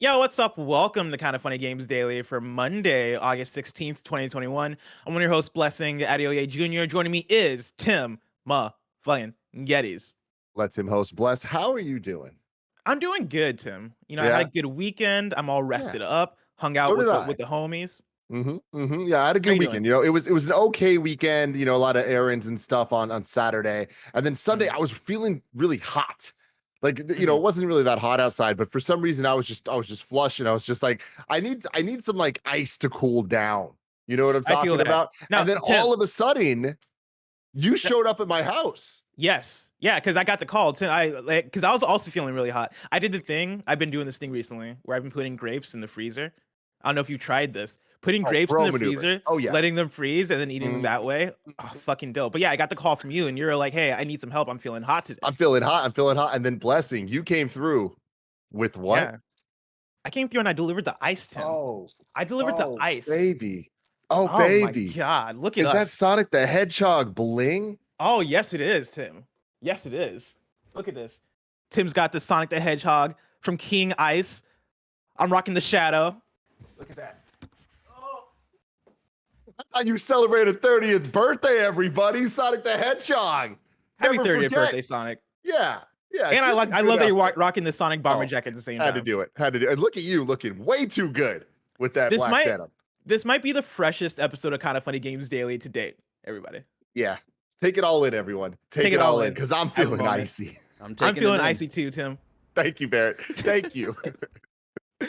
Yo, what's up? Welcome to Kind of Funny Games Daily for Monday, August 16th, 2021. I'm one of your hosts, Blessing Adeoye Jr. Joining me is Tim fucking Geddes. Lets him host. Bless, how are you doing? I'm doing good, Tim. I had a Yeah, good weekend. I'm all yeah. rested up, hung out So with did the I. with the homies. Yeah, I had a How good you doing? weekend. It was an okay weekend. A lot of errands and stuff on Saturday, and then Sunday Mhm, I was feeling really hot. It mhm. wasn't really that hot outside, but for some reason I was just flush, and I was just like, I need some like ice to cool down. You know what I'm I feel talking that. about? Now, And then Tim, all of a sudden, you th- showed up at my house. yes. Yeah, because I got the call. Tim, because I was also feeling really hot. I did the thing. I've been doing this thing recently where I've been putting grapes in the freezer. I don't know if you've tried this. Putting Oh, grapes in pro the maneuver. freezer, Oh yeah. letting them freeze, and then eating them Mhm, that way. Oh, mhm. fucking dope. But yeah, I got the call from you, and you're like, "Hey, I need some help. I'm feeling hot today." I'm feeling hot. I'm feeling hot. And then Blessing, you came through with what? Yeah, I came through and I delivered the ice, Tim. Oh, I delivered the oh, ice. baby. Oh, Oh my baby. god, look at Is that us. Sonic the Hedgehog bling? Oh yes, it is, Tim. Yes, it is. Look at this. Tim's got the Sonic the Hedgehog from King Ice. I'm rocking the Shadow. Look at that. Oh, You celebrated 30th birthday, everybody. Sonic the Hedgehog. happy Never 30th forget. birthday, Sonic. Yeah. Yeah. And Just a I good love that you're effort. rocking the Sonic bomber Oh, jacket at the same had to time. do it. Had to do it. And look at you looking way too good with that This black might denim. this might be the freshest episode of Kind of Funny Games Daily to date. Everybody, Yeah. Take it all in, everyone. take Take it it all all in in. because I'm Have a feeling moment. icy. I'm I'm taking it feeling in. icy too, Tim. Thank you, Barrett. Thank you. All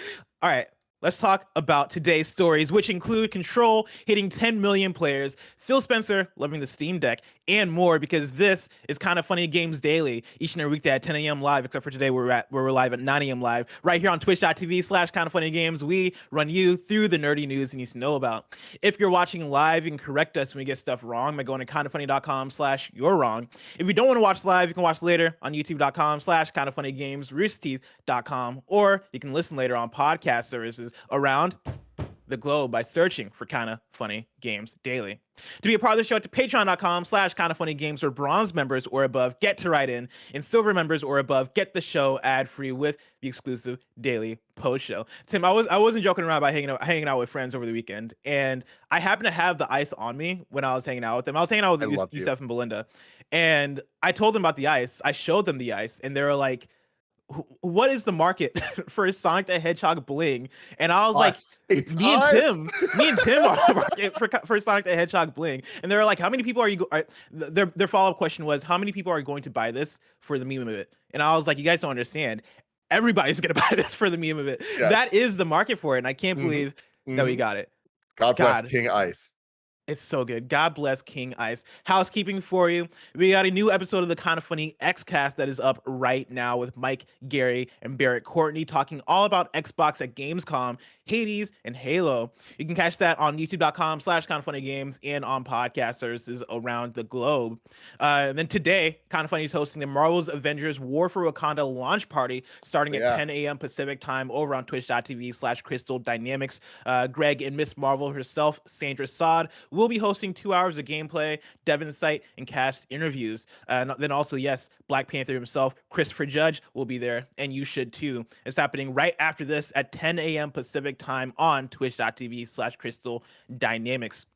right, let's talk about today's stories, which include Control hitting 10 million players, Phil Spencer loving the Steam Deck, and more, because this is Kind of Funny Games Daily, each and every weekday at 10 a.m. live, except for today where we're live at 9 a.m. live, right here on twitch.tv/Kind of Funny Games. We run you through the nerdy news you need to know about. If you're watching live, you can correct us when we get stuff wrong by going to kindoffunny.com/you're wrong. If you don't want to watch live, you can watch later on youtube.com/kindoffunnygames, roosterteeth.com, or you can listen later on podcast services around the globe by searching for Kinda Funny Games Daily. To be a part of the show, at patreon.com/Kinda Funny Games, where bronze members or above get to write in, and silver members or above get the show ad free with the exclusive daily post show. Tim, I wasn't joking around about hanging out with friends over the weekend, and I happened to have the ice on me when I was hanging out with them. I was hanging out I with love you. Yusef and Belinda, and I told them about the ice. I showed them the ice, and they were like, what is the market for Sonic the Hedgehog bling? And I was like, Us. It's me and us. Tim, me and Tim are the market for Sonic the Hedgehog bling. And they're like, how many people are you? Their follow up question was, how many people are going to buy this for the meme of it? And I was like, you guys don't understand. Everybody's gonna buy this for the meme of it. Yes. That is the market for it, and I can't hmm believe that we hmm got it. God bless God, King Ice. it's so good. God bless King Ice. Housekeeping for you. We got a new episode of the Kinda Funny Xcast that is up right now with Mike, Gary, and Barrett Courtney talking all about Xbox at Gamescom, Hades, and Halo. You can catch that on youtube.com/kindoffunnygames and on podcast services around the globe. And then today, Kinda Funny is hosting the Marvel's Avengers War for Wakanda Launch Party starting at Yeah. 10 a.m. Pacific time over on twitch.tv/Crystal Dynamics. Greg and Miss Marvel herself, Sandra Saad, will be hosting 2 hours of gameplay, dev insight, and cast interviews. And then also, yes, Black Panther himself, Christopher Judge, will be there, and you should too. It's happening right after this at 10 a.m. Pacific time on twitch.tv/Crystal Dynamics.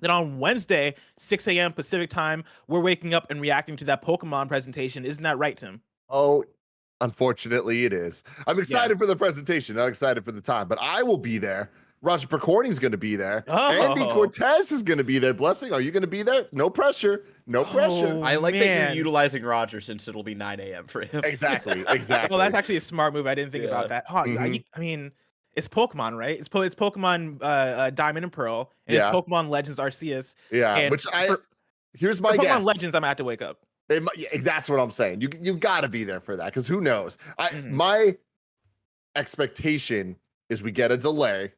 Then on Wednesday, 6 a.m. Pacific time, we're waking up and reacting to that Pokemon presentation. Isn't that right, Tim? Oh, unfortunately, it is. I'm Yeah. excited for the presentation. Not excited for the time, but I will be there. Roger Percorny's going to be there. Andy Oh, Cortez is going to be there. Blessing, are you going to be there? No pressure. No pressure. oh I like that you're man. utilizing Roger since it'll be 9 a.m. for him. Exactly. Oh, Exactly. that's actually a smart move. I didn't think about that. Huh, Mhm. I mean, it's Pokemon, right? It's Pokemon Diamond and Pearl, and it's Yeah. Pokemon Legends Arceus. Yeah. And Here's for my Pokemon guess. Legends, I'm gonna have to wake up. Yeah, that's what I'm saying. You got to be there for that because who knows? Mhm. My expectation is we get a delay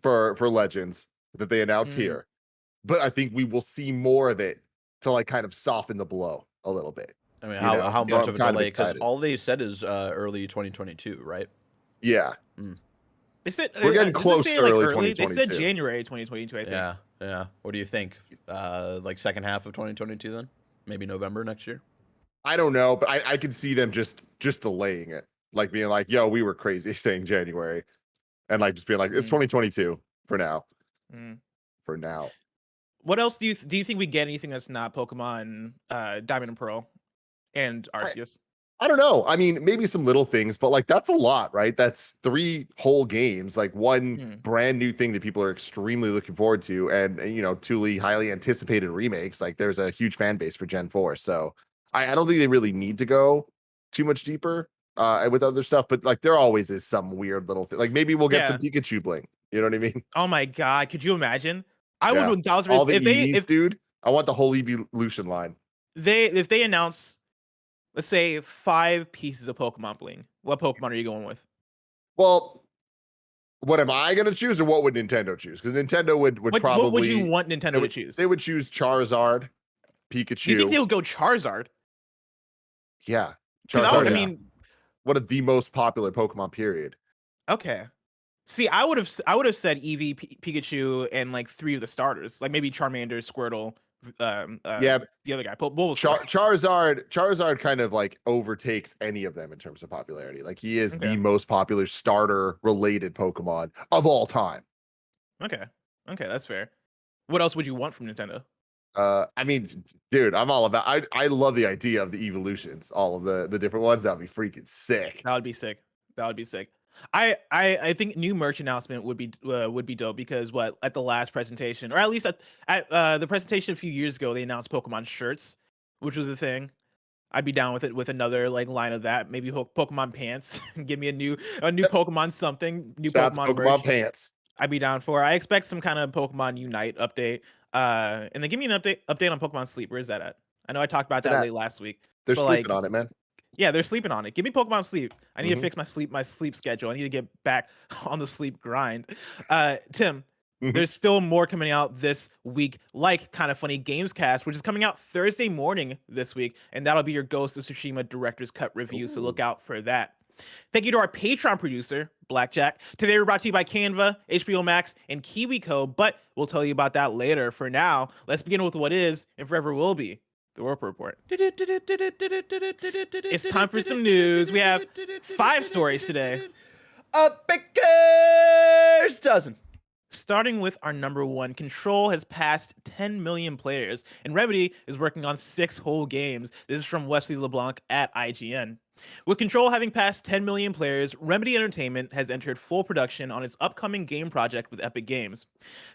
for Legends that they announced Mhm. here, but I think we will see more of it to like kind of soften the blow a little bit. I mean, You know, how so much I'm of a kind of delay? Because excited. all they said is early 2022, right? Yeah, They said we're getting did they close say, to like, early They said 2022. January 2022. I think. Yeah, yeah. What do you think? Like second half of 2022 then? Maybe November next year? I don't know, but I could see them just delaying it. like being like, "Yo, we were crazy," saying January, and like just being like, "It's Mm. 2022 for now." Mm. For now, What else do you think we get anything that's not Pokemon Diamond and Pearl and Arceus? I don't know. I mean, maybe some little things, but like that's a lot, right? That's 3 whole games, like one Mm. brand new thing that people are extremely looking forward to, and you know, 2 highly anticipated remakes. Like there's a huge fan base for Gen 4, so I don't think they really need to go too much deeper with other stuff. But like there always is some weird little thing. Like maybe we'll get some Yeah. Pikachu bling. You know what I mean? Oh my god, could you imagine? I would Yeah. 1000 All the if they EVs, dude. I want the whole evolution line. if they announce, let's say, 5 pieces of Pokemon bling, what Pokemon are you going with? Well, what am I gonna choose, or what would Nintendo choose? Because Nintendo would What would you probably want Nintendo they to would choose? they would choose Charizard, Do you think Pikachu. they would go Charizard? Yeah, Because Charizard I is yeah. mean, one of the most popular Pokemon. Period. okay. See, I would have said Eevee, Pikachu, and like 3 of the starters, like maybe Charmander, Squirtle, Yeah, the other guy, Bulbasaur. Charizard kind of like overtakes any of them in terms of popularity. Like he is Okay, the most popular starter related Pokemon of all time. okay, okay, that's fair. What else would you want from Nintendo? I mean, dude, I'm all about. I love the idea of the evolutions, all of the different ones. That'd be freaking sick. That would be sick. That would be sick. I think new merch announcement would be dope because what at the last presentation, or at least at the presentation a few years ago, they announced Pokemon shirts, which was a thing. I'd be down with it with another like line of that. Maybe Pokemon pants. Give me a new Yep. Pokemon something, new Shout out to Pokemon Pokemon merch. pants. I'd be down for. I expect some kind of Pokemon Unite update. And then give me an update on Pokemon Sleep. Where's that at? I know I talked about So that that late last week, they're but sleeping like on it, man. yeah, they're sleeping on it. Give me Pokemon Sleep. I need to Hmm. fix my sleep schedule. I need to get back on the sleep grind. Tim, Hmm. there's still more coming out this week, like Kinda Funny Gamescast, which is coming out Thursday morning this week, and that'll be your Ghost of Tsushima Director's Cut review, so look Ooh. out for that. Thank you to our Patreon producer, Blackjack. Today we're brought to you by Canva, HBO Max, and KiwiCo, but we'll tell you about that later. For now, let's begin with what is, and forever will be, the Warp Report. It's time for some news. We have 5 stories today. A baker's dozen. Starting with our number 1, Control has passed 10 million players, and Remedy is working on 6 whole games. This is from Wesley LeBlanc at IGN. With Control having passed 10 million players, Remedy Entertainment has entered full production on its upcoming game project with Epic Games.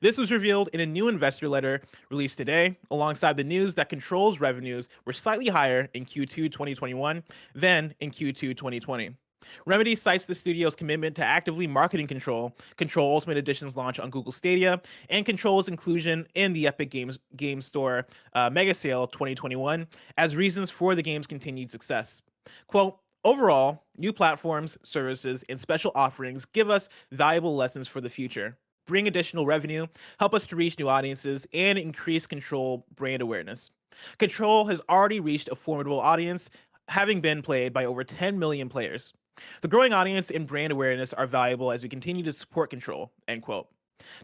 This was revealed in a new investor letter released today, alongside the news that Control's revenues were slightly higher in Q2 2021 than in Q2 2020. Remedy cites the studio's commitment to actively marketing Control, Control Ultimate Edition's launch on Google Stadia, and Control's inclusion in the Epic Games Store Mega Sale 2021 as reasons for the game's continued success. Quote, overall, new platforms, services, and special offerings give us valuable lessons for the future, bring additional revenue, help us to reach new audiences, and increase Control brand awareness. Control has already reached a formidable audience, having been played by over 10 million players. The growing audience and brand awareness are valuable as we continue to support Control, end quote.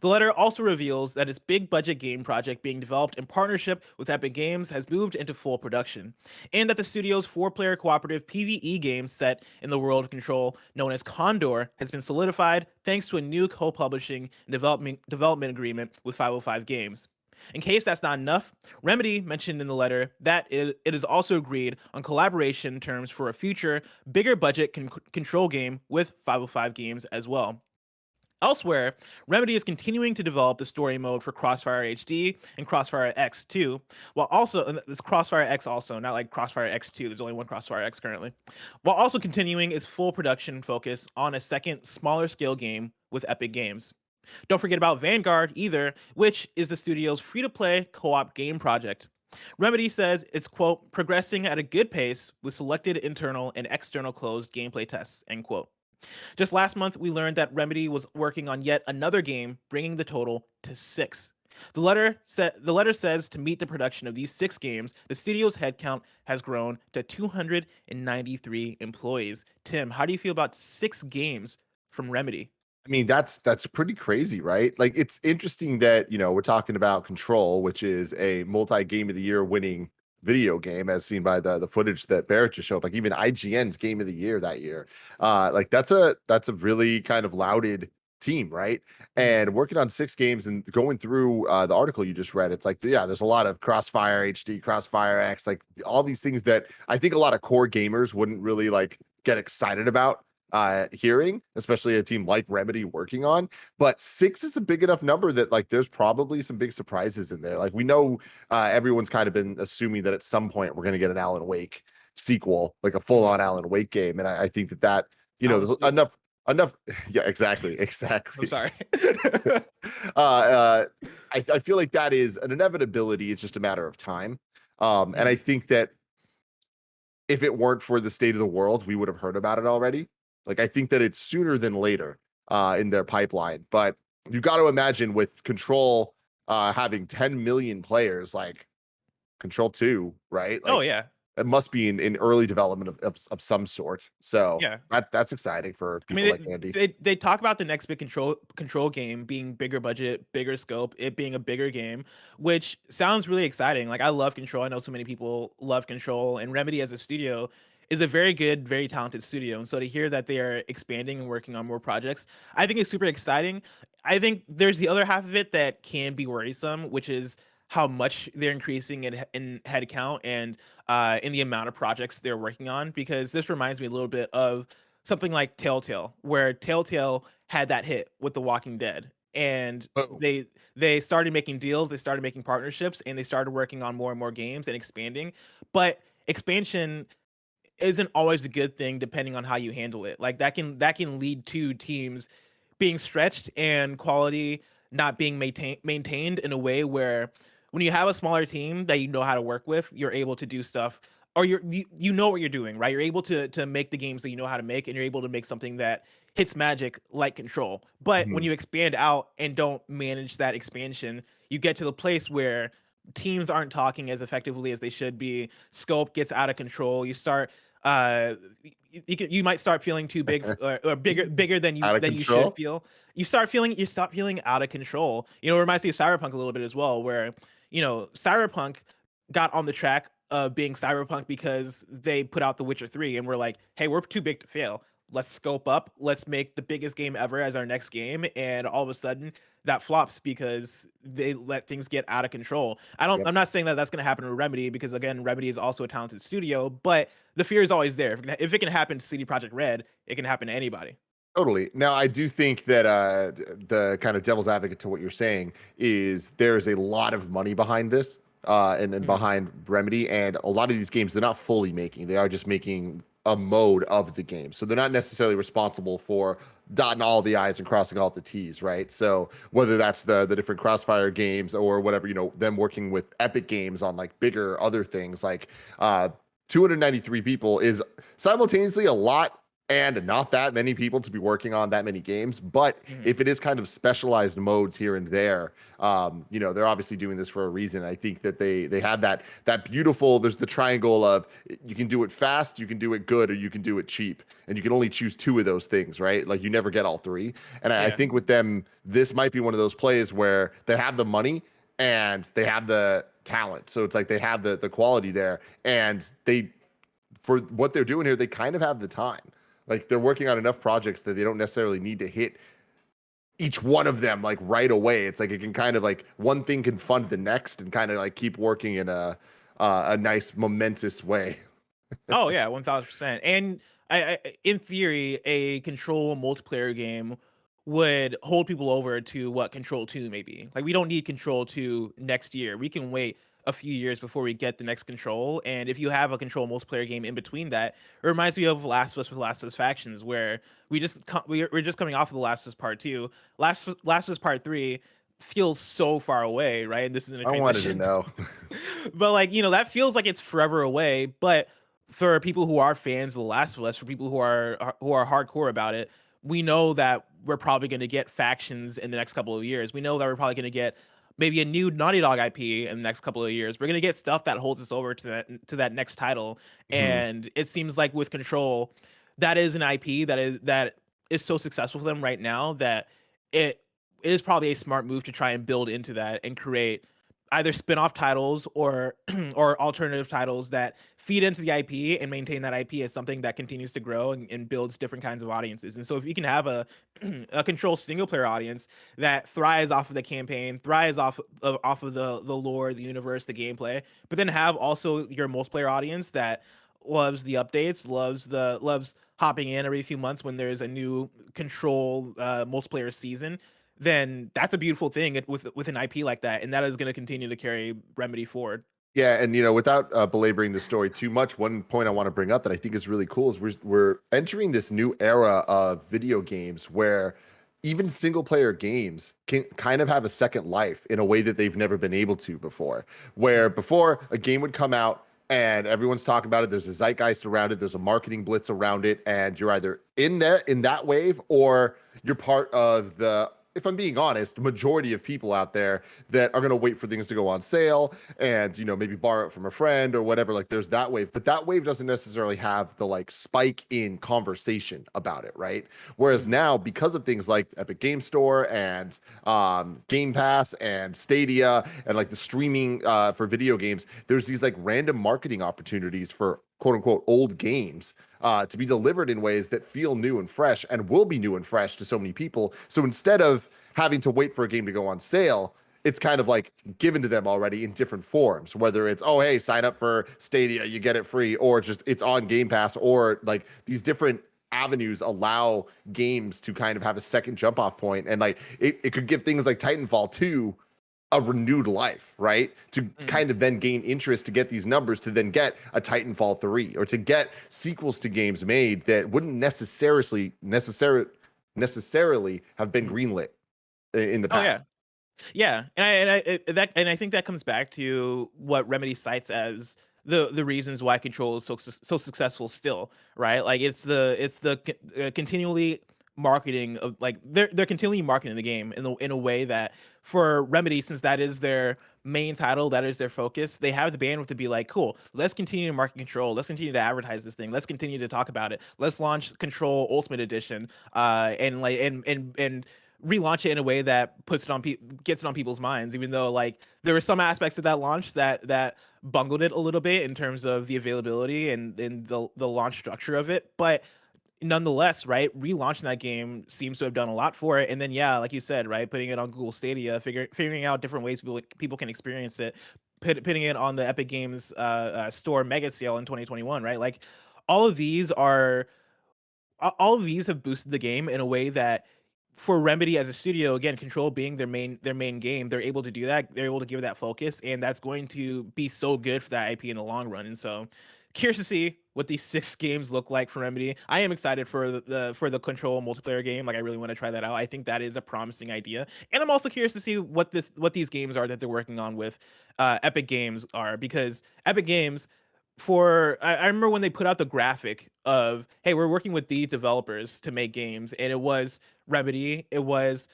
The letter also reveals that its big budget game project being developed in partnership with Epic Games has moved into full production, and that the studio's 4-player cooperative PvE game set in the world of Control, known as Condor, has been solidified thanks to a new co-publishing and development agreement with 505 Games. In case that's not enough, Remedy mentioned in the letter that it is also agreed on collaboration terms for a future, bigger budget Control game with 505 Games as well. Elsewhere, Remedy is continuing to develop the story mode for Crossfire HD and Crossfire X2, while also this Crossfire X also, not like Crossfire X2. There's only one Crossfire X currently, while also continuing its full production focus on a second, smaller scale game with Epic Games. Don't forget about Vanguard either, which is the studio's free-to-play co-op game project. Remedy says it's, quote, progressing at a good pace with selected internal and external closed gameplay tests, end quote. Just last month, we learned that Remedy was working on yet another game, bringing the total to 6. The letter says to meet the production of these 6 games, the studio's headcount has grown to 293 employees. Tim, how do you feel about 6 games from Remedy? I mean, that's pretty crazy, right? Like, it's interesting that we're talking about Control, which is a multi-game of the year winning video game, as seen by the footage that Barrett just showed. Like even IGN's Game of the Year that year. Like that's a really kind of lauded team, right? And working on 6 games and going through the article you just read, it's like, yeah, there's a lot of Crossfire HD, Crossfire X, like all these things that I think a lot of core gamers wouldn't really like get excited about hearing, especially a team like Remedy working on. But 6 is a big enough number that like there's probably some big surprises in there. Like we know everyone's kind of been assuming that at some point we're going to get an Alan Wake sequel, like a full-on Alan Wake game, and I think that there's enough. Yeah, exactly. I'm sorry. I feel like that is an inevitability. It's just a matter of time. And I think that if it weren't for the state of the world, we would have heard about it already. Like I think that it's sooner than later in their pipeline. But you got to imagine with Control having 10 million players, like Control 2, right? Oh Like yeah. it must be in early development of some sort. So Yeah. that's exciting for I people mean, like Andy. they talk about the next big control game being bigger budget, bigger scope, it being a bigger game, which sounds really exciting. Like I love Control. I know so many people love Control, and Remedy as a studio is a very good, very talented studio. And so to hear that they are expanding and working on more projects, I think is super exciting. I think there's the other half of it that can be worrisome, which is how much they're increasing in headcount and in the amount of projects they're working on. Because this reminds me a little bit of something like Telltale, where Telltale had that hit with The Walking Dead, and Oh. they started making deals, they started making partnerships, and they started working on more and more games and expanding. But expansion isn't always a good thing depending on how you handle it. Like that can lead to teams being stretched and quality not being maintained in a way where when you have a smaller team that you know how to work with, you're able to do stuff, or you know what you're doing, right? You're able to make the games that you know how to make, and you're able to make something that hits magic like Control. But when Mhm. you expand out and don't manage that expansion, you get to the place where teams aren't talking as effectively as they should be. Scope gets out of control. You start uh you might start feeling too big, or bigger than Out of you should control. feel. You start feeling out of control. It reminds me of Cyberpunk a little bit as well, where Cyberpunk got on the track of being Cyberpunk because they put out The Witcher 3 and we're like, hey, we're too big to fail. Let's scope up. Let's make the biggest game ever as our next game. And all of a sudden, that flops because they let things get out of control. Yep. I'm not saying that that's going to happen to Remedy, because again, Remedy is also a talented studio, but the fear is always there. If it can happen to CD Projekt Red, it can happen to anybody. Totally. Now, I do think that the kind of devil's advocate to what you're saying is there's a lot of money behind this, and behind Remedy, and a lot of these games they're not fully making; they are just making a mode of the game, so they're not necessarily responsible for dotting all the i's and crossing all the t's, right? So whether that's the different Crossfire games or whatever, them working with Epic Games on like bigger other things, like 293 people is simultaneously a lot and not that many people to be working on that many games. But if it is kind of specialized modes here and there, they're obviously doing this for a reason. I think that they have that beautiful, there's the triangle of you can do it fast, you can do it good, or you can do it cheap. And you can only choose 2 of those things, right? Like you never get all 3. And I Yeah. think with them, this might be one of those plays where they have the money and they have the talent. So it's like they have the quality there, and for what they're doing here, they kind of have the time. Like they're working on enough projects that they don't necessarily need to hit each one of them like right away. It's like it can kind of like one thing can fund the next and kind of like keep working in a nice momentous way. Oh yeah, 1000%. And in theory, a Control multiplayer game would hold people over to what Control 2 may be. Like we don't need Control 2 next year. We can wait a few years before we get the next Control. And if you have a Control multiplayer game in between that, it reminds me of Last of Us with Last of Us Factions, where we're just coming off of the Last of Us Part 2. Last of Us Part 3 feels so far away, right? And this is in a I wanted to transition. know. But like, that feels like it's forever away. But for people who are fans of The Last of Us, for people who are hardcore about it, we know that we're probably going to get factions in the next couple of years. We know that we're probably going to get maybe a new Naughty Dog IP in the next couple of years. We're going to get stuff that holds us over to that next title. Mhm. And it seems like with Control, that is an IP that is so successful for them right now that it is probably a smart move to try and build into that and create either spin-off titles or or alternative titles that feed into the IP and maintain that IP as something that continues to grow and builds different kinds of audiences. And so if you can have a a control single player audience that thrives off of the campaign, thrives off of the lore, the universe, the gameplay, but then have also your multiplayer audience that loves the updates, loves hopping in every few months when there's a new control multiplayer season, then that's a beautiful thing with an IP like that, and that is going to continue to carry Remedy forward. Yeah, and without belaboring the story too much, one point I want to bring up that I think is really cool is we're entering this new era of video games where even single player games can kind of have a second life in a way that they've never been able to before. Where before a game would come out and everyone's talking about it, there's a zeitgeist around it, there's a marketing blitz around it, and you're either in that wave or you're part of the, if I'm being honest, majority of people out there that are going to wait for things to go on sale and, maybe borrow it from a friend or whatever. Like there's that wave, but that wave doesn't necessarily have the like spike in conversation about it, right? Whereas now, because of things like Epic Game Store and Game Pass and Stadia and like the streaming for video games, there's these like random marketing opportunities for quote unquote old games to be delivered in ways that feel new and fresh and will be new and fresh to so many people. So instead of having to wait for a game to go on sale, it's kind of like given to them already in different forms, whether it's, oh, hey, sign up for Stadia, you get it free, or just it's on Game Pass, or like these different avenues allow games to kind of have a second jump off point. And like it could give things like Titanfall 2 a renewed life, right? To kind of then gain interest to get these numbers to then get a Titanfall 3 or to get sequels to games made that wouldn't necessarily have been greenlit in the Oh yeah. past. Yeah, and I think that comes back to what Remedy cites as the reasons why Control is so successful still, right? Like it's the continually marketing of like they're continually marketing the game in a way that for Remedy, since that is their main title, that is their focus, they have the bandwidth to be like, cool, let's continue to market Control, let's continue to advertise this thing, let's continue to talk about it, let's launch Control Ultimate Edition, and like and relaunch it in a way that gets it on people's minds, even though like there were some aspects of that launch that bungled it a little bit in terms of the availability and the launch structure of it. But nonetheless, right, relaunching that game seems to have done a lot for it. And then yeah, like you said, right, putting it on Google Stadia, figuring out different ways people can experience it, putting it on the Epic Games store mega sale in 2021, right? Like all of these are all of these have boosted the game in a way that for Remedy as a studio, again, Control being their main game, they're able to do that. They're able to give that focus, and that's going to be so good for that IP in the long run. And so, curious to see what these 6 games look like for Remedy. I am excited for the Control multiplayer game. Like, I really want to try that out. I think that is a promising idea, and I'm also curious to see what these games are that they're working on with Epic Games are, because Epic Games, I remember when they put out the graphic of, hey, we're working with these developers to make games, and it was Remedy, it was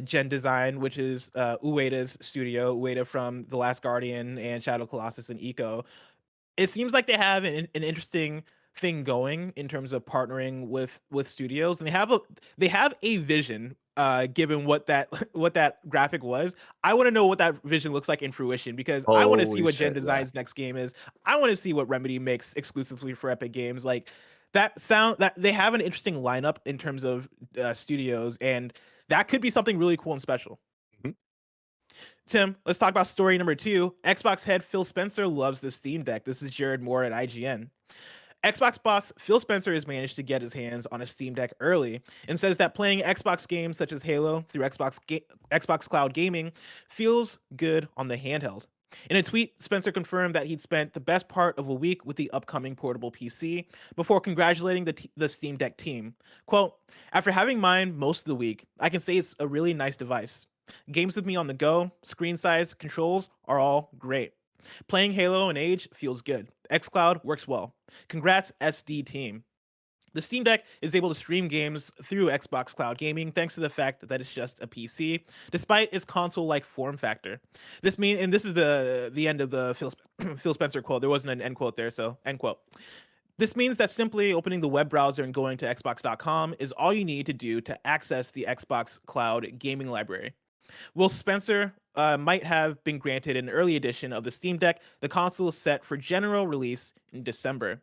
Gen Design, which is Ueda's studio, Ueda from The Last Guardian and Shadow Colossus and Eco. It seems like they have an interesting thing going in terms of partnering with studios, and they have a vision. Given what that what that graphic was, I want to know what that vision looks like in fruition, because I want to see Holy what shit, Gen yeah. Design's next game is. I want to see what Remedy makes exclusively for Epic Games. Like that they have an interesting lineup in terms of studios, and that could be something really cool and special. Mhm. Tim, let's talk about story number 2. Xbox head Phil Spencer loves the Steam Deck. This is Jared Moore at IGN. Xbox boss Phil Spencer has managed to get his hands on a Steam Deck early and says that playing Xbox games such as Halo through Xbox Cloud Gaming feels good on the handheld. In a tweet, Spencer confirmed that he'd spent the best part of a week with the upcoming portable PC before congratulating the Steam Deck team. Quote, "After having mine most of the week, I can say it's a really nice device. Games with me on the go, screen size, controls are all great. Playing Halo and Age feels good. xCloud works well. Congrats, SD team." The Steam Deck is able to stream games through Xbox Cloud Gaming thanks to the fact that it's just a PC, despite its console-like form factor. This is the end of the Phil Spencer quote. There wasn't an end quote there, so end quote. This means that simply opening the web browser and going to xbox.com is all you need to do to access the Xbox Cloud Gaming library. Well, Spencer might have been granted an early edition of the Steam Deck. The console is set for general release in December.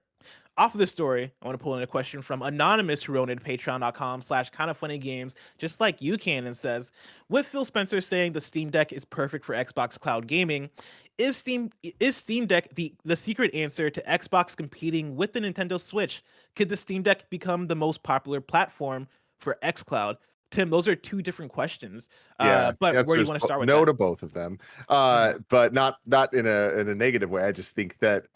Off of this story, I want to pull in a question from Anonymous, who wrote at patreon.com/kindafunnygames, just like you can, and says, with Phil Spencer saying the Steam Deck is perfect for Xbox cloud gaming, is Steam Deck the secret answer to Xbox competing with the Nintendo Switch? Could the Steam Deck become the most popular platform for xCloud? Tim, those are two different questions. Yeah, But the where answer do you is want to start with no that? to both of them. Mhm. But not in a negative way. I just think that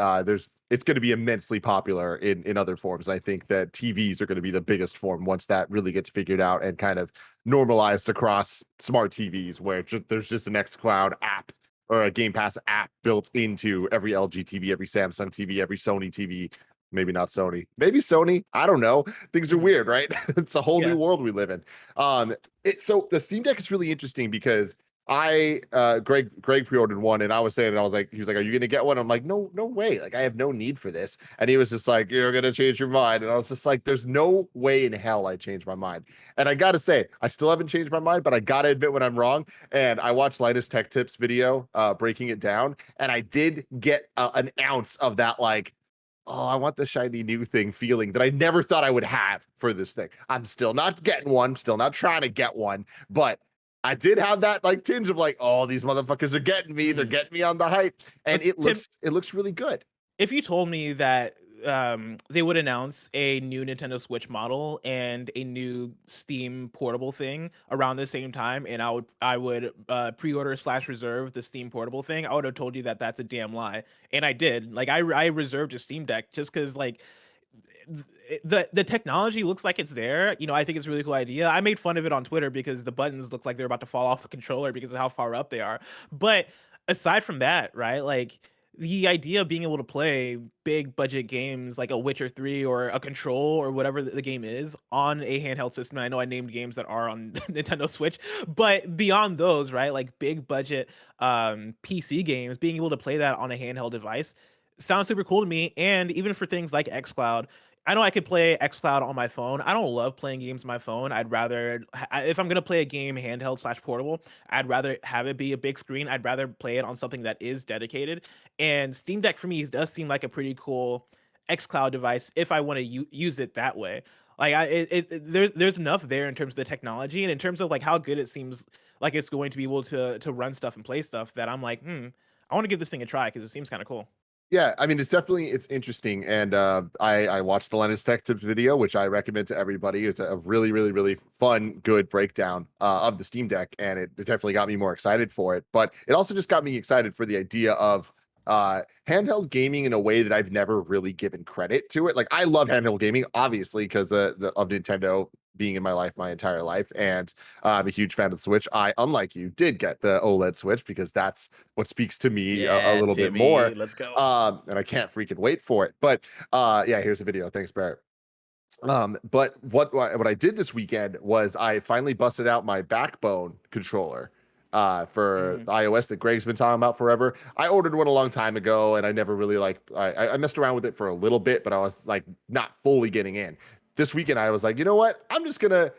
it's going to be immensely popular in other forms. I think that TVs are going to be the biggest form once that really gets figured out and kind of normalized across smart TVs, where there's just an xCloud app or a Game Pass app built into every LG TV, every Samsung TV, every Sony TV. Maybe not Sony, maybe Sony. I don't know. Things are Mhm. weird, right? It's a whole Yeah. new world we live in. So the Steam Deck is really interesting because Greg pre-ordered one, and I was saying, and I was like, he was like, "Are you gonna get one?" I'm like, no way. Like, I have no need for this. And he was just like, "You're gonna change your mind." And I was just like, "There's no way in hell I changed my mind." And I gotta say, I still haven't changed my mind, but I gotta admit when I'm wrong. And I watched Linus Tech Tips video, breaking it down, and I did get an ounce of that, like, oh, I want the shiny new thing feeling that I never thought I would have for this thing. I'm still not getting one, still not trying to get one, but I did have that like tinge of like, oh, these motherfuckers are getting me. They're Mhm. getting me on the hype, and But Tim, it looks really good. if you told me that they would announce a new Nintendo Switch model and a new Steam portable thing around the same time, and I would pre-order slash reserve the Steam portable thing, I would have told you that that's a damn lie, and I did. Like I reserved a Steam Deck just because like the technology looks like it's there. I think it's a really cool idea. I made fun of it on Twitter because the buttons look like they're about to fall off the controller because of how far up they are. But aside from that, right? Like the idea of being able to play big budget games like a Witcher 3 or a Control or whatever the game is on a handheld system. I know I named games that are on Nintendo Switch, but beyond those, right? Like big budget PC games, being able to play that on a handheld device sounds super cool to me. And even for things like xCloud, I know I could play xCloud on my phone. I don't love playing games on my phone. I'd rather, if I'm gonna play a game handheld slash portable, I'd rather have it be a big screen. I'd rather play it on something that is dedicated. And Steam Deck for me does seem like a pretty cool xCloud device if I want to use it that way. Like there's enough there in terms of the technology and in terms of like how good it seems like it's going to be able to run stuff and play stuff that I'm like, I want to give this thing a try because it seems kind of cool. Yeah, I mean, it's interesting, and I watched the Linus Tech Tips video, which I recommend to everybody. It's a really really fun, good breakdown of the Steam Deck, and it definitely got me more excited for it. But it also just got me excited for the idea of handheld gaming in a way that I've never really given credit to it. Like, I love handheld gaming, obviously, because of Nintendo being in my life my entire life, and I'm a huge fan of the Switch. I, unlike you, did get the OLED Switch because that's what speaks to me a Yeah, little bit more. Timmy, let's go. And I can't freaking wait for it. But yeah, here's the video. Thanks, Barrett. But what I did this weekend was I finally busted out my Backbone controller for Mhm. the iOS that Greg's been talking about forever. I ordered one a long time ago, and I never really like I messed around with it for a little bit, but I was like not fully getting in. This weekend, I was like, you know what? I'm just gonna.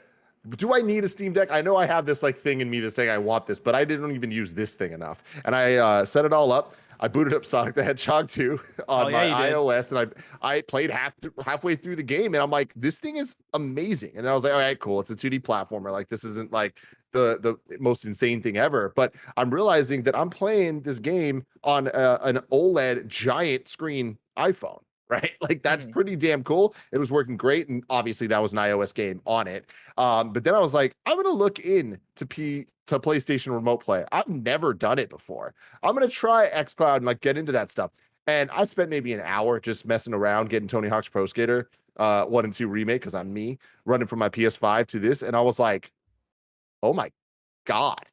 Do I need a Steam Deck? I know I have this like thing in me that's saying I want this, but I didn't even use this thing enough. And I set it all up. I booted up Sonic the Hedgehog 2 Oh on yeah, my you did. iOS, and I played halfway through the game, and I'm like, this thing is amazing. And I was like, all right, cool. It's a 2D platformer. Like, this isn't like the most insane thing ever. But I'm realizing that I'm playing this game on an OLED giant screen iPhone. Right, like that's Mhm. pretty damn cool. It was working great, and obviously that was an iOS game on it. But then I was like, I'm gonna look in to PlayStation Remote Play. I've never done it before. I'm gonna try xCloud and like get into that stuff. And I spent maybe an hour just messing around getting Tony Hawk's Pro Skater 1 and 2 remake because I'm me running from my PS5 to this, and I was like, oh my god,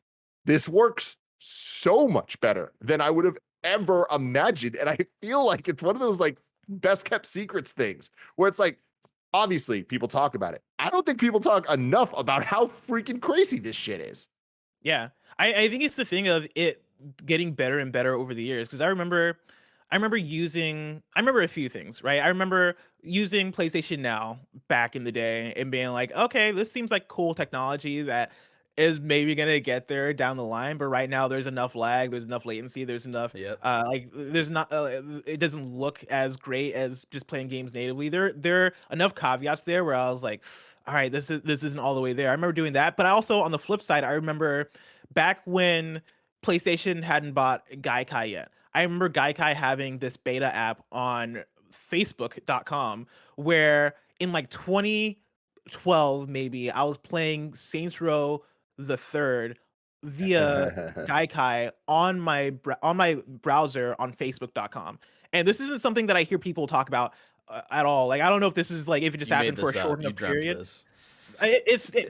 this works so much better than I would have ever imagined. And I feel like it's one of those like best kept secrets things where it's like, obviously people talk about it. I don't think people talk enough about how freaking crazy this shit is. Yeah. I think it's the thing of it getting better and better over the years. Because I remember a few things, right? I remember using PlayStation Now back in the day and being like, okay, this seems like cool technology that is maybe gonna get there down the line, but right now there's enough lag, there's enough latency, there's enough Yep. like there's not it doesn't look as great as just playing games natively. There are enough caveats there where I was like, all right, this isn't all the way there. I remember doing that, but I also on the flip side, I remember back when PlayStation hadn't bought Gaikai yet. I remember Gaikai having this beta app on Facebook.com where in like 2012 maybe I was playing Saints Row the Third via Gaikai on my browser on Facebook.com. And this isn't something that I hear people talk about at all. Like I don't know if this is like if it just You made happened for a this short up. You enough dreamt period. this.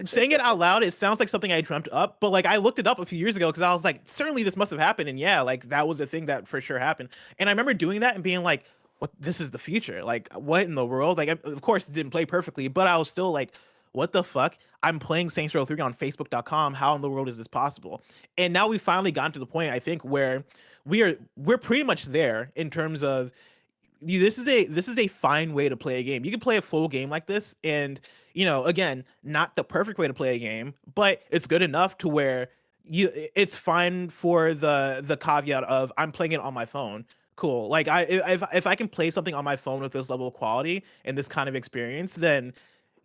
Saying it out loud, it sounds like something I dreamt up, but like I looked it up a few years ago because I was like, certainly this must have happened, and yeah, like that was a thing that for sure happened. And I remember doing that and being like, "What? This is the future? Like, what in the world?" Like, of course, it didn't play perfectly, but I was still like, "What the fuck? I'm playing Saints Row 3 on Facebook.com. How in the world is this possible?" And now we finally gotten to the point, I think, where we're pretty much there in terms of this is a fine way to play a game. You can play a full game like this, and again, not the perfect way to play a game, but it's good enough to where it's fine for the caveat of I'm playing it on my phone. Cool. Like if I can play something on my phone with this level of quality and this kind of experience, then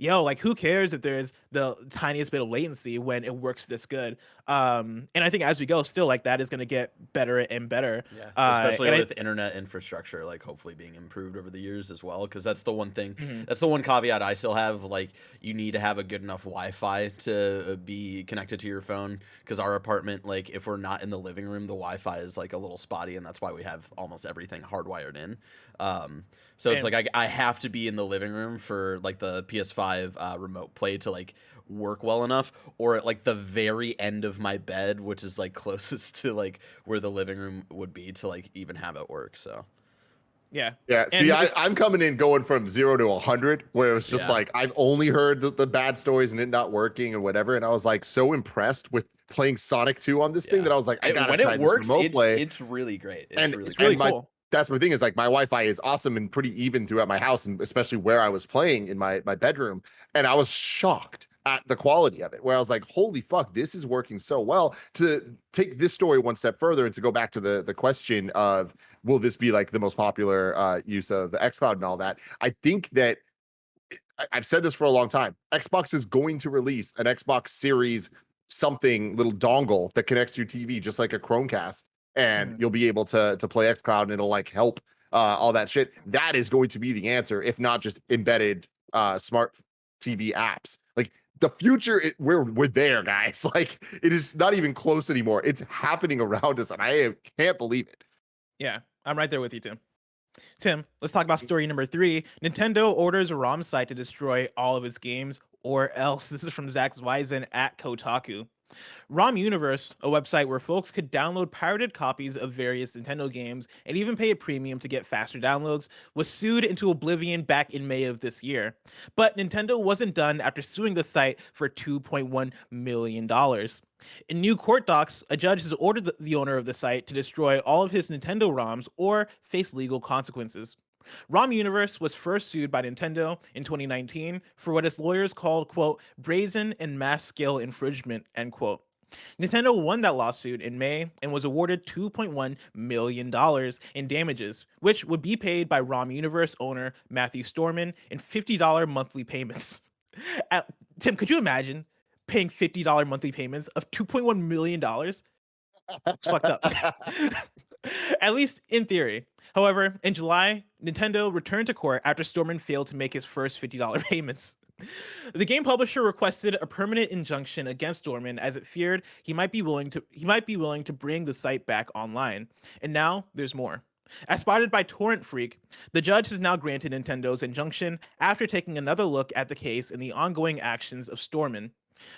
like who cares if there's the tiniest bit of latency when it works this good. And I think as we go, still like that is going to get better and better. Yeah, especially and with internet infrastructure, like hopefully being improved over the years as well. Because that's the one thing, Mhm. that's the one caveat I still have. Like, you need to have a good enough Wi-Fi to be connected to your phone. Because our apartment, like, if we're not in the living room, the Wi-Fi is like a little spotty, and that's why we have almost everything hardwired in. So it's Same. like I have to be in the living room for like the PS5 remote play to like work well enough, or at like the very end of my bed, which is like closest to like where the living room would be to like even have it work. So Yeah. Yeah, And see, I'm coming in going from 0 to 100, where it was just Yeah. like I've only heard the bad stories and it not working and whatever, and I was like so impressed with playing Sonic 2 on this thing that I was like, I gotta when try it this works, remote play. it's really great. It's And really it's really and my cool. that's my thing is like my Wi-Fi is awesome and pretty even throughout my house, and especially where I was playing in my bedroom, and I was shocked at the quality of it, where I was like, holy fuck, this is working so well. To take this story one step further and to go back to the question of will this be like the most popular use of the xCloud and all that, I think that I've said this for a long time. Xbox is going to release an Xbox Series something little dongle that connects to your TV, just like a Chromecast, and Mhm. you'll be able to play xCloud, and it'll like help all that shit. That is going to be the answer, if not just embedded smart TV apps. Like the future, we're there, guys. Like it is not even close anymore. It's happening around us, and I can't believe it. Yeah, I'm right there with you, Tim. Tim, let's talk about story number 3. Nintendo orders a ROM site to destroy all of its games, or else. This is from Zach Zweisen at Kotaku. ROM Universe, a website where folks could download pirated copies of various Nintendo games and even pay a premium to get faster downloads, was sued into oblivion back in May of this year. But Nintendo wasn't done after suing the site for $2.1 million. In new court docs, a judge has ordered the owner of the site to destroy all of his Nintendo ROMs or face legal consequences. ROM Universe was first sued by Nintendo in 2019 for what its lawyers called, quote, brazen and mass scale infringement, end quote. Nintendo won that lawsuit in May and was awarded $2.1 million in damages, which would be paid by ROM Universe owner Matthew Storman in $50 monthly payments. Tim, could you imagine paying $50 monthly payments of $2.1 million? It's fucked up. At least in theory. However, in July, Nintendo returned to court after Storman failed to make his first $50 payments. The game publisher requested a permanent injunction against Storman as it feared he might be willing to bring the site back online. And now there's more. As spotted by Torrent Freak, the judge has now granted Nintendo's injunction after taking another look at the case and the ongoing actions of Storman.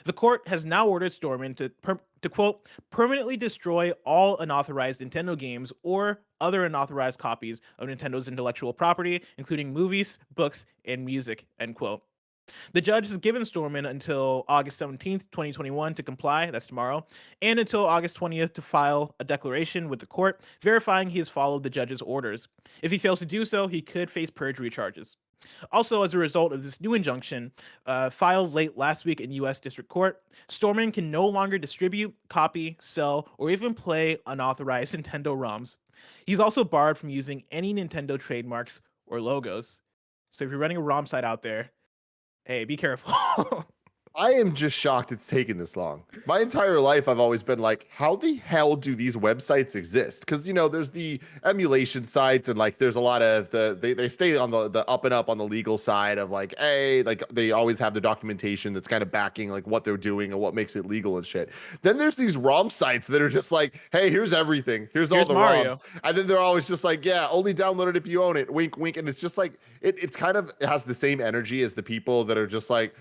The court has now ordered Storman to quote, permanently destroy all unauthorized Nintendo games or other unauthorized copies of Nintendo's intellectual property, including movies, books, and music, end quote. The judge has given Storman until August 17th, 2021 to comply, that's tomorrow, and until August 20th to file a declaration with the court verifying he has followed the judge's orders. If he fails to do so, he could face perjury charges. Also, as a result of this new injunction, filed late last week in U.S. District Court, Storman can no longer distribute, copy, sell, or even play unauthorized Nintendo ROMs. He's also barred from using any Nintendo trademarks or logos. So if you're running a ROM site out there, hey, be careful. I am just shocked it's taken this long. My entire life, I've always been like, how the hell do these websites exist? Because, there's the emulation sites and like there's a lot of they stay on the up and up on the legal side of like, hey, like they always have the documentation that's kind of backing like what they're doing and what makes it legal and shit. Then there's these ROM sites that are just like, hey, here's everything. Here's all the Mario. ROMs. And then they're always just like, yeah, only download it if you own it. Wink, wink. And it's just like, it has the same energy as the people that are just like,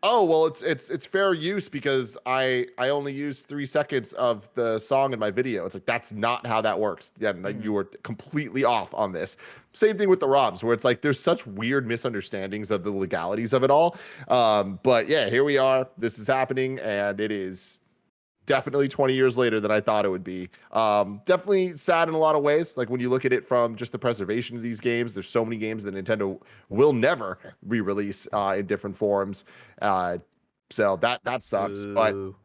oh, well, it's fair use because I only used 3 seconds of the song in my video. It's like, that's not how that works. Yeah, like you were completely off on this. Same thing with the ROMs, where it's like there's such weird misunderstandings of the legalities of it all. But yeah, here we are. This is happening, and it is definitely 20 years later than I thought it would be. Definitely sad in a lot of ways. Like when you look at it from just the preservation of these games, there's so many games that Nintendo will never re-release in different forms. So that sucks. Ooh.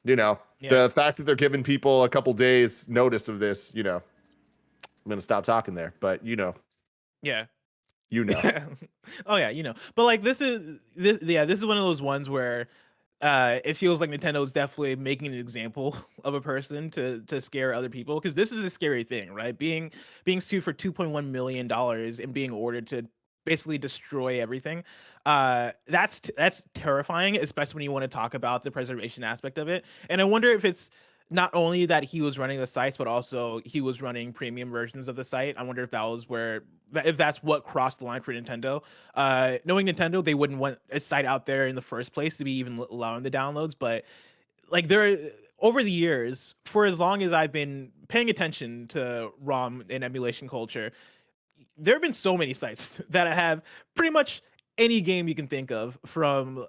But the fact that they're giving people a couple days notice of this, I'm gonna stop talking there. But Yeah. Oh yeah. But like this is one of those ones where it feels like Nintendo is definitely making an example of a person to scare other people, because this is a scary thing, right? Being sued for $2.1 million and being ordered to basically destroy everything. That's terrifying, especially when you want to talk about the preservation aspect of it. And I wonder if it's not only that he was running the sites, but also he was running premium versions of the site. I wonder if if that's what crossed the line for Nintendo. Knowing Nintendo, they wouldn't want a site out there in the first place to be even allowing the downloads. But like over the years, for as long as I've been paying attention to ROM and emulation culture, there have been so many sites that have pretty much any game you can think of from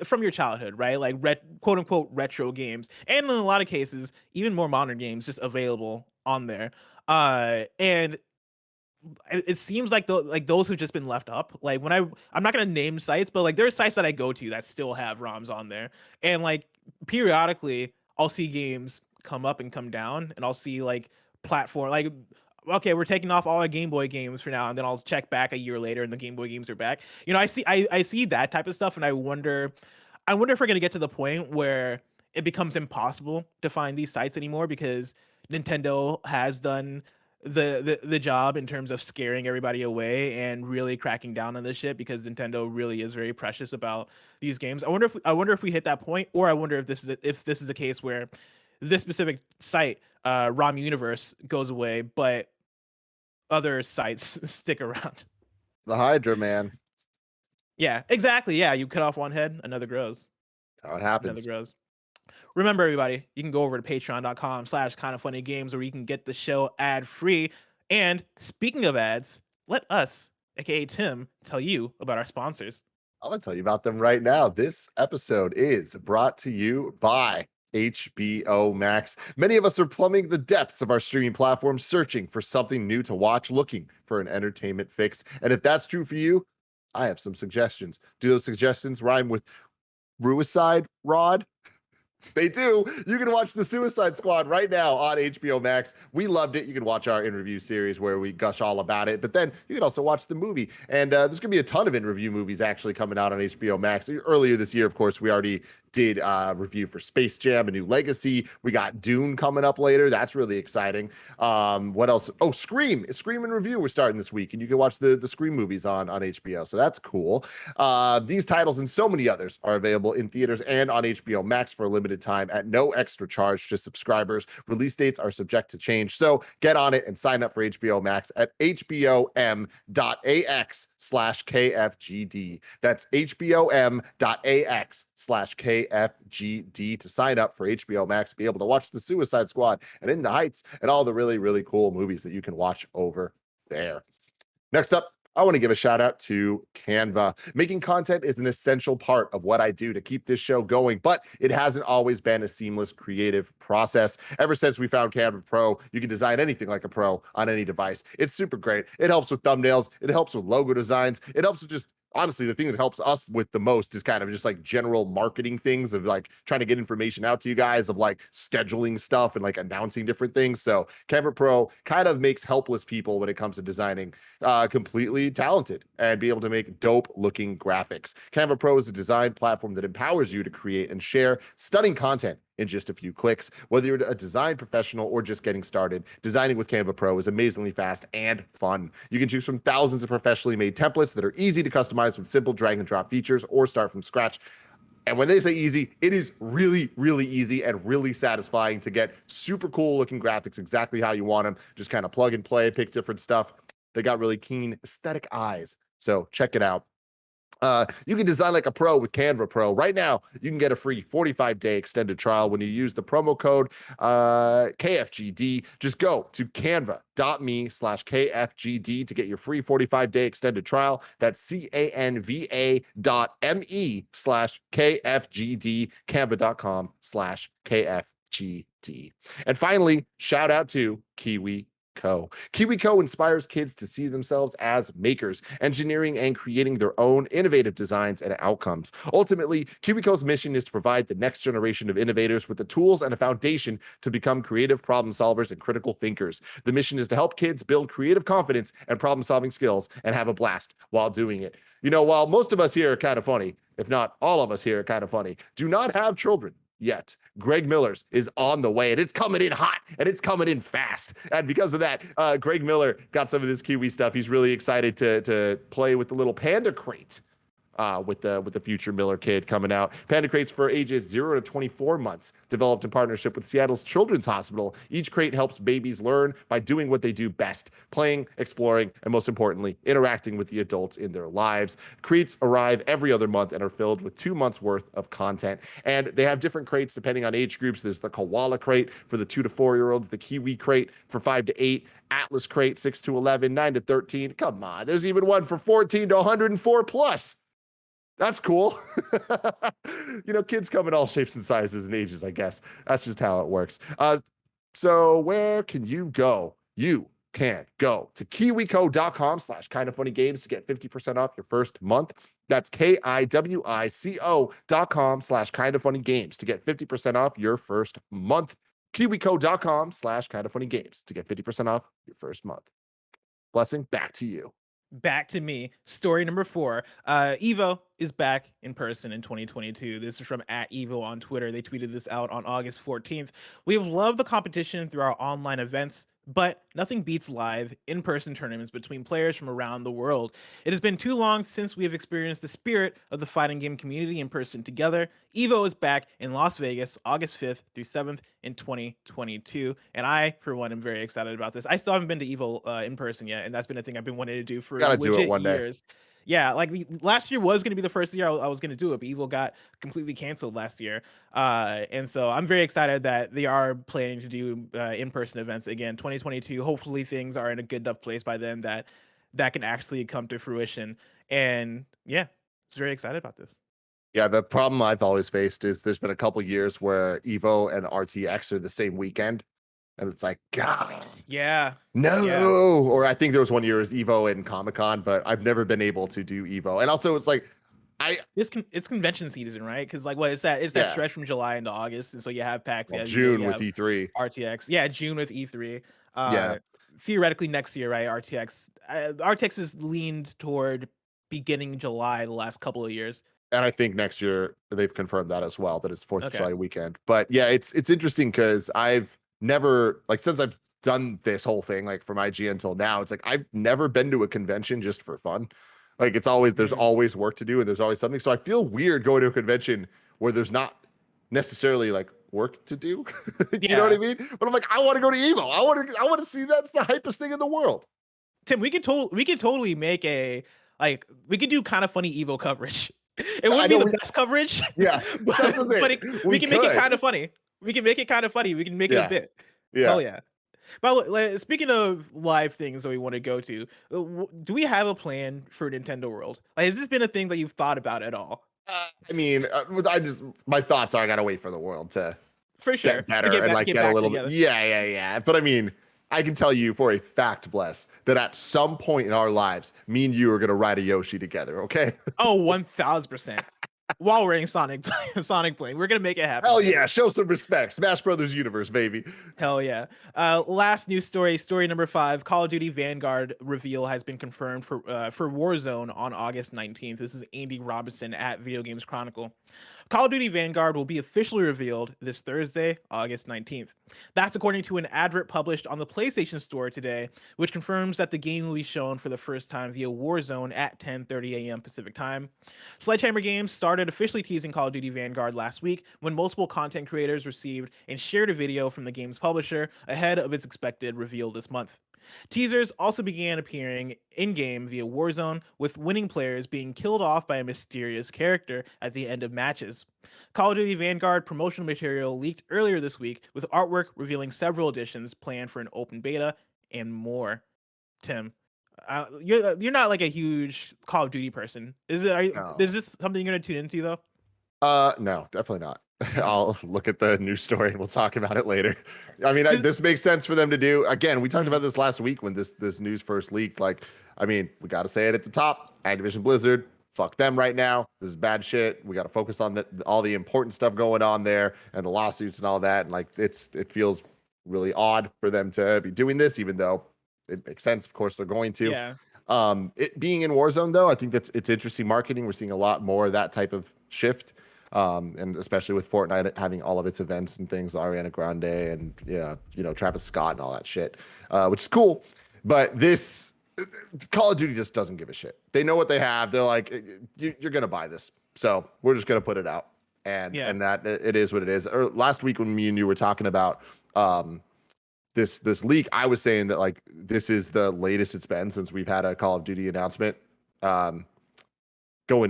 from your childhood, right? Like quote unquote retro games, and in a lot of cases, even more modern games just available on there. And it seems like those have just been left up. Like when I'm not gonna name sites, but like there are sites that I go to that still have ROMs on there, and like periodically I'll see games come up and come down, and I'll see like platform like, okay, we're taking off all our Game Boy games for now, and then I'll check back a year later and the Game Boy games are back. I see that type of stuff, and I wonder if we're gonna get to the point where it becomes impossible to find these sites anymore, because Nintendo has done the job in terms of scaring everybody away and really cracking down on this shit, because Nintendo really is very precious about these games. I wonder if we hit that point, or I wonder if this is a case where this specific site, ROM Universe, goes away, but other sites stick around. The Hydra, man. Yeah, exactly. Yeah, you cut off one head, another grows. How it happens. Another grows. Remember, everybody, you can go over to patreon.com/kindafunnygames, where you can get the show ad-free. And speaking of ads, let us, aka Tim, tell you about our sponsors. I'm going to tell you about them right now. This episode is brought to you by HBO Max. Many of us are plumbing the depths of our streaming platform, searching for something new to watch, looking for an entertainment fix. And if that's true for you, I have some suggestions. Do those suggestions rhyme with Ruicide Rod? They do. You can watch The Suicide Squad right now on HBO Max. We loved it. You can watch our in-review series where we gush all about it, but then you can also watch the movie. And there's going to be a ton of in-review movies actually coming out on HBO Max. Earlier this year, of course, we already did a review for Space Jam: A New Legacy. We got Dune coming up later. That's really exciting. What else? Oh, Scream in review. We're starting this week, and you can watch the Scream movies on HBO. So that's cool. These titles and so many others are available in theaters and on HBO Max for a limited time at no extra charge to subscribers. Release dates are subject to change. So get on it and sign up for HBO Max at hbom.ax/KFGD. That's hbom.ax/KFGD to sign up for HBO Max, be able to watch The Suicide Squad and In the Heights and all the really, really cool movies that you can watch over there. Next up, I want to give a shout out to Canva. Making content is an essential part of what I do to keep this show going, but it hasn't always been a seamless creative process. Ever since we found Canva Pro, you can design anything like a pro on any device. It's super great. It helps with thumbnails, it helps with logo designs, it helps with just honestly, the thing that helps us with the most is kind of just like general marketing things of like trying to get information out to you guys, of like scheduling stuff and like announcing different things. So Canva Pro kind of makes helpless people when it comes to designing completely talented and be able to make dope looking graphics. Canva Pro is a design platform that empowers you to create and share stunning content in just a few clicks. Whether you're a design professional or just getting started, designing with Canva Pro is amazingly fast and fun. You can choose from thousands of professionally made templates that are easy to customize with simple drag and drop features or start from scratch. And when they say easy, it is really, really easy and really satisfying to get super cool looking graphics exactly how you want them. Just kind of plug and play, pick different stuff. They got really keen aesthetic eyes. So check it out. You can design like a pro with Canva Pro. Right now, you can get a free 45-day extended trial when you use the promo code KFGD. Just go to canva.me/KFGD to get your free 45-day extended trial. That's canva.me/KFGD, canva.com/KFGD. And finally, shout out to Kiwi Co. KiwiCo inspires kids to see themselves as makers, engineering and creating their own innovative designs and outcomes. Ultimately, KiwiCo's mission is to provide the next generation of innovators with the tools and a foundation to become creative problem solvers and critical thinkers. The mission is to help kids build creative confidence and problem-solving skills and have a blast while doing it. You know, while most of us here are kind of funny, if not all of us here are kind of funny, do not have children yet. Greg Miller's is on the way, and it's coming in hot, and it's coming in fast. And because of that, Greg Miller got some of this Kiwi stuff. He's really excited to play with the little panda crate with the future Miller kid coming out. Panda crates for ages 0 to 24 months, developed in partnership with Seattle's Children's Hospital. Each crate helps babies learn by doing what they do best: playing, exploring, and most importantly, interacting with the adults in their lives. Crates arrive every other month and are filled with 2 months worth of content. And they have different crates depending on age groups. There's the koala crate for the 2 to 4-year-olds, the kiwi crate for 5 to 8, Atlas crate 6 to 11, 9 to 13. Come on, there's even one for 14 to 104 plus. That's cool. You know, kids come in all shapes and sizes and ages, I guess. That's just how it works. So where can you go? You can go to kiwico.com/kindafunnygames to get 50% off your first month. That's kiwico.com/kindafunnygames to get 50% off your first month. kiwico.com/kindafunnygames to get 50% off your first month. Blessing, back to you. Back to me. Story number 4. Evo is back in person in 2022. This is from @Evo on Twitter. They tweeted this out on August 14th. We have loved the competition through our online events, but nothing beats live, in-person tournaments between players from around the world. It has been too long since we have experienced the spirit of the fighting game community in person together. Evo is back in Las Vegas, August 5th through 7th in 2022, and I, for one, am very excited about this. I still haven't been to Evo in person yet, and that's been a thing I've been wanting to do for Gotta do it legit one day. years. Yeah, like last year was going to be the first year I was going to do it, but Evo got completely canceled last year. And so I'm very excited that they are planning to do in-person events again, 2022. Hopefully things are in a good enough place by then that can actually come to fruition. And yeah, it's very excited about this. Yeah, the problem I've always faced is there's been a couple years where Evo and RTX are the same weekend. And it's like, God, Yeah. no. Yeah. Or I think there was one year it was Evo and Comic-Con, but I've never been able to do Evo. And also it's like, It's convention season, right? Because like, what is that? It's that Yeah. stretch from July into August, and so you have PAX, well, yeah, June you with have E3. RTX, yeah, June with E3. Yeah. Theoretically next year, right? RTX is leaned toward beginning July the last couple of years. And I think next year they've confirmed that as well, that it's 4th of Okay. July weekend. But yeah, it's interesting because I've never, like, since I've done this whole thing, like from IG until now, it's like I've never been to a convention just for fun. Like it's always, there's always work to do and there's always something. So I feel weird going to a convention where there's not necessarily like work to do. You know what I mean? But I'm like, I want to go to Evo. I want to see that's the hypest thing in the world. Tim, we could totally make we could do kind of funny Evo coverage. It wouldn't be the best coverage. Yeah, but we can make it kind of funny. We can make it kind of funny. We can make it a bit. Yeah. Hell yeah. But speaking of live things that we want to go to, do we have a plan for Nintendo World? Like, has this been a thing that you've thought about at all? I mean, my thoughts are I gotta wait for the world to For get sure, to better and like get get a back little bit. together. Yeah. But I mean, I can tell you for a fact, Bless, that at some point in our lives, me and you are gonna ride a Yoshi together. Okay. Oh, 1000%. While we're in Sonic playing, we're gonna make it happen. Hell yeah, show some respect. Smash Brothers universe, baby. Hell yeah. Last news story number 5. Call of Duty Vanguard reveal has been confirmed for Warzone on August 19th. This is Andy Robinson at Video Games Chronicle. Call of Duty Vanguard will be officially revealed this Thursday, August 19th. That's according to an advert published on the PlayStation Store today, which confirms that the game will be shown for the first time via Warzone at 10:30 a.m. Pacific Time. Sledgehammer Games started officially teasing Call of Duty Vanguard last week when multiple content creators received and shared a video from the game's publisher ahead of its expected reveal this month. Teasers also began appearing in-game via Warzone, with winning players being killed off by a mysterious character at the end of matches. Call of Duty Vanguard promotional material leaked earlier this week, with artwork revealing several editions planned for an open beta and more. Tim, you're not like a huge Call of Duty person. Is it? No. Is this something you're gonna tune into though? No, definitely not. I'll look at the news story and we'll talk about it later. I mean, this makes sense for them to do. Again, we talked about this last week when this news first leaked. Like, I mean, we got to say it at the top. Activision Blizzard, fuck them right now. This is bad shit. We got to focus on all the important stuff going on there and the lawsuits and all that. And like, it feels really odd for them to be doing this, even though it makes sense. Of course, they're going to. Yeah. It being in Warzone though, I think it's interesting marketing. We're seeing a lot more of that type of shift. And especially with Fortnite having all of its events and things, Ariana Grande and Travis Scott and all that shit, which is cool. But this Call of Duty just doesn't give a shit. They know what they have. They're like, you're gonna buy this, so we're just gonna put it out, and that it is what it is. Last week when me and you were talking about this leak, I was saying that like this is the latest it's been since we've had a Call of Duty announcement going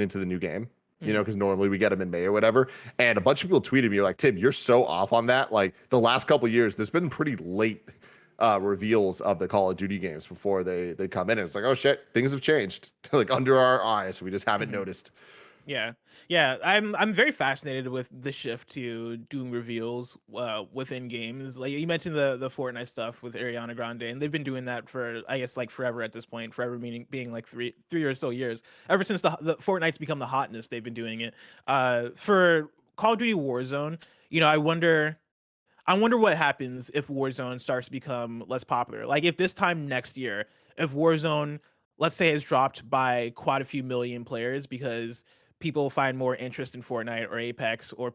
into the new game. Because normally we get them in May or whatever. And a bunch of people tweeted me like, Tim, you're so off on that. Like the last couple of years, there's been pretty late reveals of the Call of Duty games before they come in. And it's like, oh shit, things have changed like under our eyes. We just haven't noticed. Yeah. I'm very fascinated with the shift to doing reveals within games. Like you mentioned the Fortnite stuff with Ariana Grande, and they've been doing that for I guess like forever at this point. Forever meaning being like three or so years. Ever since the Fortnite's become the hotness, they've been doing it. For Call of Duty Warzone, I wonder what happens if Warzone starts to become less popular. Like if this time next year, if Warzone, let's say, has dropped by quite a few million players because people find more interest in Fortnite or Apex, or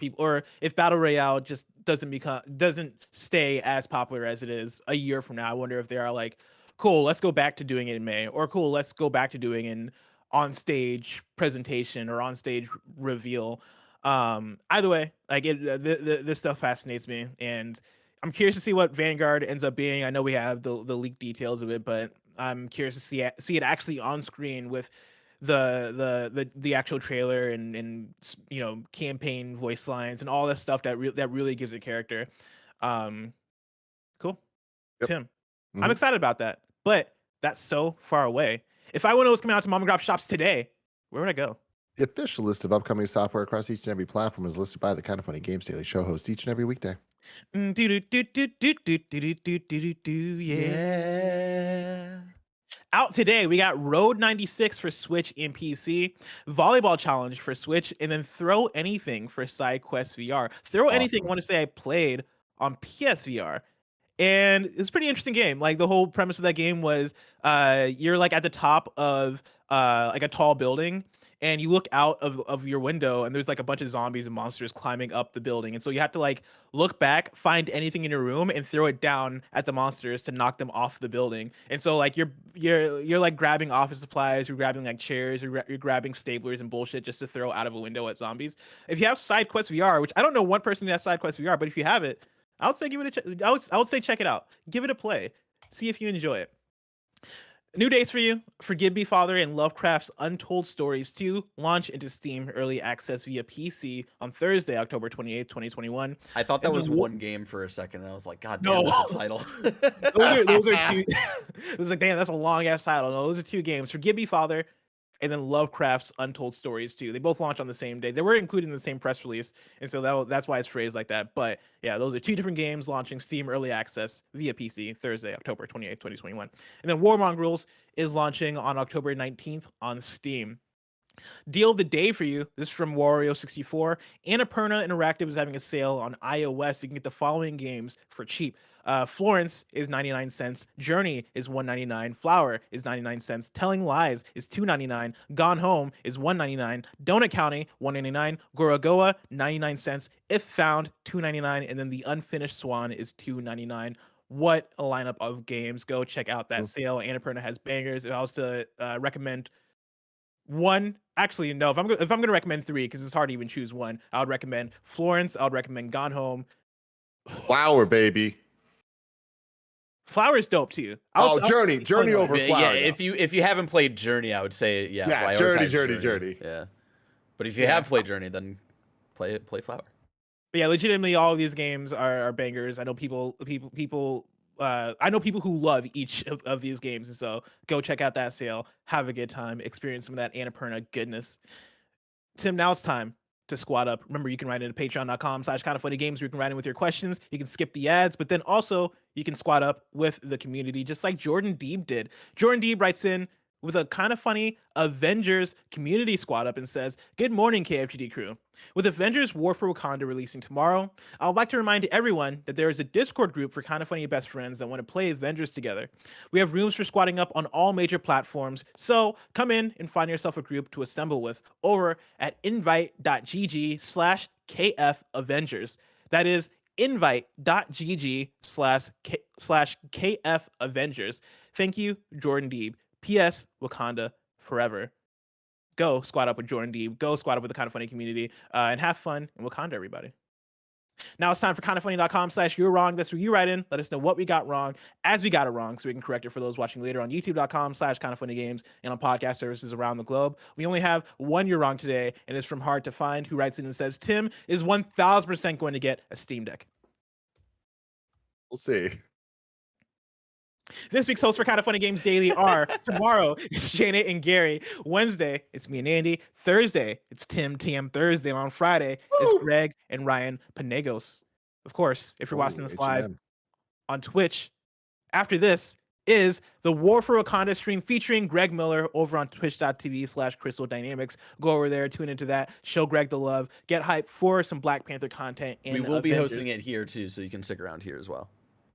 if Battle Royale just doesn't stay as popular as it is a year from now. I wonder if they are like, cool, let's go back to doing it in May, or cool, let's go back to doing an on-stage presentation or on-stage reveal. Either way, like this stuff fascinates me, and I'm curious to see what Vanguard ends up being. I know we have the leaked details of it, but I'm curious to see it actually on screen with the actual trailer and campaign voice lines and all that stuff that really gives it character. Cool. Yep. Tim, I'm excited about that, but that's so far away. If I want to know what's coming out to mom and pop shops today, where would I go? The official list of upcoming software across each and every platform is listed by the Kinda Funny Games Daily Show host each and every weekday. Yeah. Out today, we got Road 96 for Switch and PC, Volleyball Challenge for Switch, and then Throw Anything for SideQuest VR. Throw Anything, I want to say I played on PSVR. And it's a pretty interesting game. Like the whole premise of that game was you're like at the top of like a tall building, and you look out of your window and there's like a bunch of zombies and monsters climbing up the building. And so you have to like look back, find anything in your room and throw it down at the monsters to knock them off the building. And so like you're like grabbing office supplies, you're grabbing like chairs, you're grabbing staplers and bullshit just to throw out of a window at zombies. If you have SideQuest VR, which I don't know one person who has SideQuest VR, but if you have it, I would say give it I would say check it out. Give it a play. See if you enjoy it. New dates for you. Forgive Me Father and Lovecraft's Untold Stories 2 launch into Steam Early Access via PC on Thursday, October 28th, 2021. I thought that And was then one game for a second, and I was like, God damn, No. that's a title. those are two. It was like, damn, that's a long ass title. No, those are two games. Forgive Me Father and then Lovecraft's Untold Stories 2. They both launched on the same day. They were included in the same press release, and so that's why it's phrased like that. But yeah, those are two different games launching Steam Early Access via PC Thursday, October 28th, 2021. And then War Mongrels is launching on October 19th on Steam. Deal of the day for you. This is from Wario64. Annapurna Interactive is having a sale on iOS. You can get the following games for cheap. Florence is 99 cents. Journey is 199. Flower is 99 cents. Telling Lies is 2.99. Gone Home is 1.99. Donut County 1.99. Gorogoa 99 cents. If Found 2.99. And then The Unfinished Swan is 2.99. What a lineup of games. Go check out that sale. Annapurna has bangers. If I was to recommend one, actually no, if I'm gonna recommend three, because it's hard to even choose one, I would recommend Florence, I would recommend Gone Home. Flower, baby. Flower's dope too. Journey over Flower. Yeah, if you haven't played Journey, I would say Journey. Yeah, but if you have played Journey, then play Flower. But yeah, legitimately, all of these games are bangers. I know people I know people who love each of these games, and so go check out that sale, have a good time, experience some of that Annapurna goodness. Tim, now it's time to squad up. Remember, you can write into patreon.com/kindafunnygames where you can write in with your questions. You can skip the ads, but then also you can squad up with the community, just like Jordan Deeb did. Jordan Deeb writes in with a kind of funny Avengers community squad up and says, "Good morning, KFGD crew. With Avengers War for Wakanda releasing tomorrow, I would like to remind everyone that there is a Discord group for kind of funny best friends that want to play Avengers together. We have rooms for squatting up on all major platforms, so come in and find yourself a group to assemble with over at invite.gg/KF Avengers. That is invite.gg/KF Avengers. Thank you, Jordan Deeb. P.S. Wakanda forever." Go squad up with Jordan Deeb. Go squad up with the Kind of Funny community and have fun in Wakanda, everybody. Now it's time for kindafunny.com/you're wrong. That's where you write in. Let us know what we got wrong as we got it wrong so we can correct it for those watching later on youtube.com/kindafunnygames and on podcast services around the globe. We only have one you're wrong today, and it's from Hard to Find, who writes in and says, "Tim is 1000% going to get a Steam Deck." We'll see. This week's hosts for Kind of Funny Games Daily are tomorrow, it's Janet and Gary. Wednesday, it's me and Andy. Thursday, it's Tim TM Thursday. And on Friday, it's Greg and Ryan Panagos. Of course, if you're watching this live on Twitch, after this is the War for Wakanda stream featuring Greg Miller over on twitch.tv/Crystal Dynamics. Go over there, tune into that, show Greg the love, get hyped for some Black Panther content. And we will be hosting it here too, so you can stick around here as well.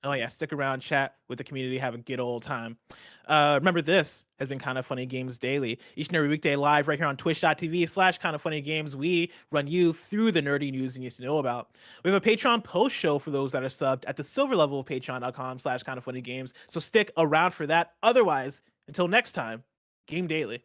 Oh yeah, stick around, chat with the community, have a good old time. Remember, this has been Kind of Funny Games Daily. Each and every weekday live right here on twitch.tv/kindoffunnygames. We run you through the nerdy news you need to know about. We have a Patreon post show for those that are subbed at the silver level of patreon.com/kindoffunnygames. So stick around for that. Otherwise, until next time, game daily.